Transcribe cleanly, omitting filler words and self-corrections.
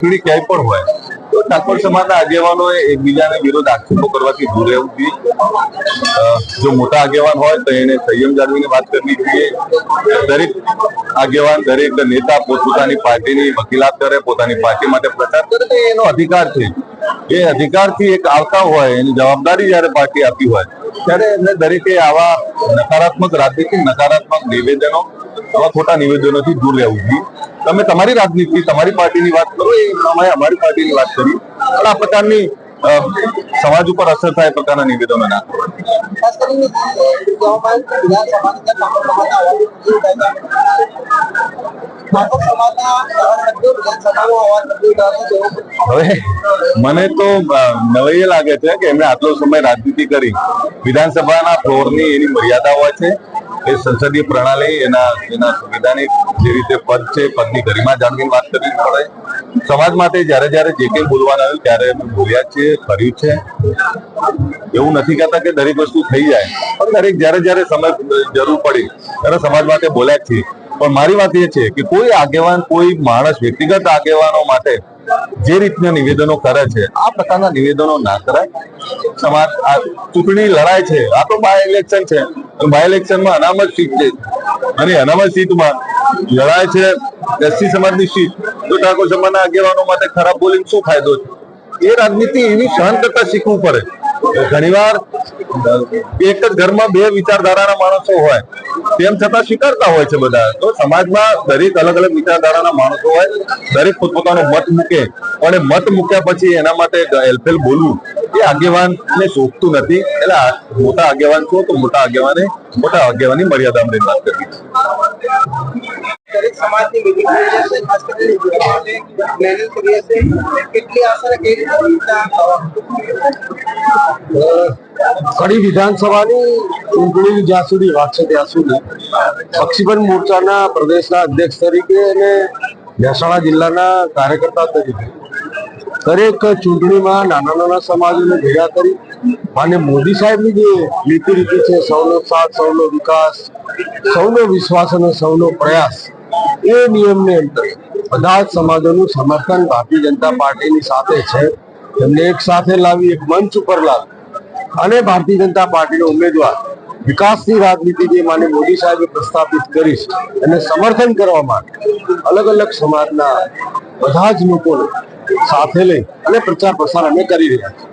ક્યાંય પણ હોય તો ઠાકોર સમાજના આગેવાનોએ એકબીજાને વિરુદ્ધ આક્ષેપો કરવાથી દૂર રહેવું જોઈએ। જો મોટા આગેવાન હોય તો એને સંયમ જાળવીને વાત કરવી જોઈએ। દરેક આગેવાન, દરેક નેતા પોતપોતાની પાર્ટીની વકીલાત કરે, પોતાની પાર્ટી માટે પ્રચાર કરે તો એનો અધિકાર છે। એ અધિકારથી એક આવતા હોય, એની જવાબદારી જયારે પાર્ટી આપી હોય ત્યારે એમને દરેકે આવા નકારાત્મક રાજનીતિ, નકારાત્મક નિવેદનો, આવા ખોટા નિવેદનોથી દૂર રહેવું જોઈએ। તમે તમારી રાજનીતિ, તમારી પાર્ટીની વાત કરો, એ અમે અમારી પાર્ટીની વાત કરી, પણ આ પ્રકારની સમાજ ઉપર અસર થાય પ્રકારના નિવેદનો ના હવે મને તો નવાઈ એ લાગે છે કે એમણે આટલો સમય રાજનીતિ કરી। વિધાનસભાના ફ્લોરની એની મર્યાદા હોય છે, એ સંસદીય પ્રણાલી, એના સંવિધાનિક જે રીતે પદ છે, પદની ગરિમા જાળવીને વાત કરવી પડે। સમાજ માટે જયારે જયારે જે કંઈ બોલવાનું આવ્યું ત્યારે અમે બોલ્યા છીએ, કર્યું છે। એવું નથી કહેતા કે દરેક વસ્તુ થઈ જાય, પણ દરેક જયારે જયારે સમય જરૂર પડી ત્યારે સમાજ માટે બોલ્યા છીએ। પણ મારી વાત એ છે કે કોઈ આગેવાન, કોઈ માણસ વ્યક્તિગત આગેવાનો માટે જે રીતના નિવેદનો કરે છે, આ પ્રકારના નિવેદનો ના કરાય। સમાજ આ ચૂંટણી લડાય છે, આ તો બાય ઇલેક્શન છે, બાય ઇલેક્શનમાં અનામત સીટ છે અને અનામત સીટમાં લડાય છે એસસી સમાજની સીટ, તો ઠાકોર સમાજના આગેવાનો માટે ખરાબ બોલીને શું ફાયદો છે? એ રાજનીતિ એવી સહન કરતા શીખવું પડે। ઘણીવાર એક જ ઘરમાં બે વિચારધારાના માણસો હોય, તેમ છતાં સ્વીકારતા હોય છે બધા। તો સમાજમાં દરેક અલગ અલગ વિચારધારાના માણસો હોય, દરેક પોતપોતાનો મત મૂકે, પણ એ મત મૂક્યા પછી એના માટે હેલફેલ બોલવું એ આગેવાનને શોભતું નથી। એટલે મોટા આગેવાન છો તો મોટા આગેવાની મર્યાદામાં વાત કરવી। દરેક સમાજની મિટિંગ થઈ જશે, ખાસ કરીને ચૂંટણી માટે પ્લાનિંગ કરી હશે, કેટલી આશા કેવી કડી વિધાનસભાની ચૂંટણી જ્યાં સુધી વાગશે ત્યાં સુધી બક્ષીબંધ મોરચાના પ્રદેશના અધ્યક્ષ તરીકે અને મહેસાણા જિલ્લાના કાર્યકર્તા તરીકે દરેક ચૂંટણીમાં નાના નાના સમાજોને ભેગા કરી અને મોદી સાહેબની જે નીતિ રીતિ છે, સૌનો સાથ, સૌનો વિકાસ, સૌનો વિશ્વાસ અને સૌનો પ્રયાસ, એ નિયમને અંતર્ગત બધા જ સમાજોનું સમર્થન ભારતીય જનતા પાર્ટીની સાથે છે। એમને એક સાથે લાવી, એક મંચ ઉપર લાવી અને ભારતીય જનતા પાર્ટીનો ઉમેદવાર વિકાસની રાજનીતિ જે માનનીય મોદી સાહેબે પ્રસ્થાપિત કરી છે એને સમર્થન કરવા માટે અલગ અલગ સમાજના બધા જ લોકોને સાથે લઈ અને પ્રચાર પ્રસાર અમે કરી રહ્યા છીએ।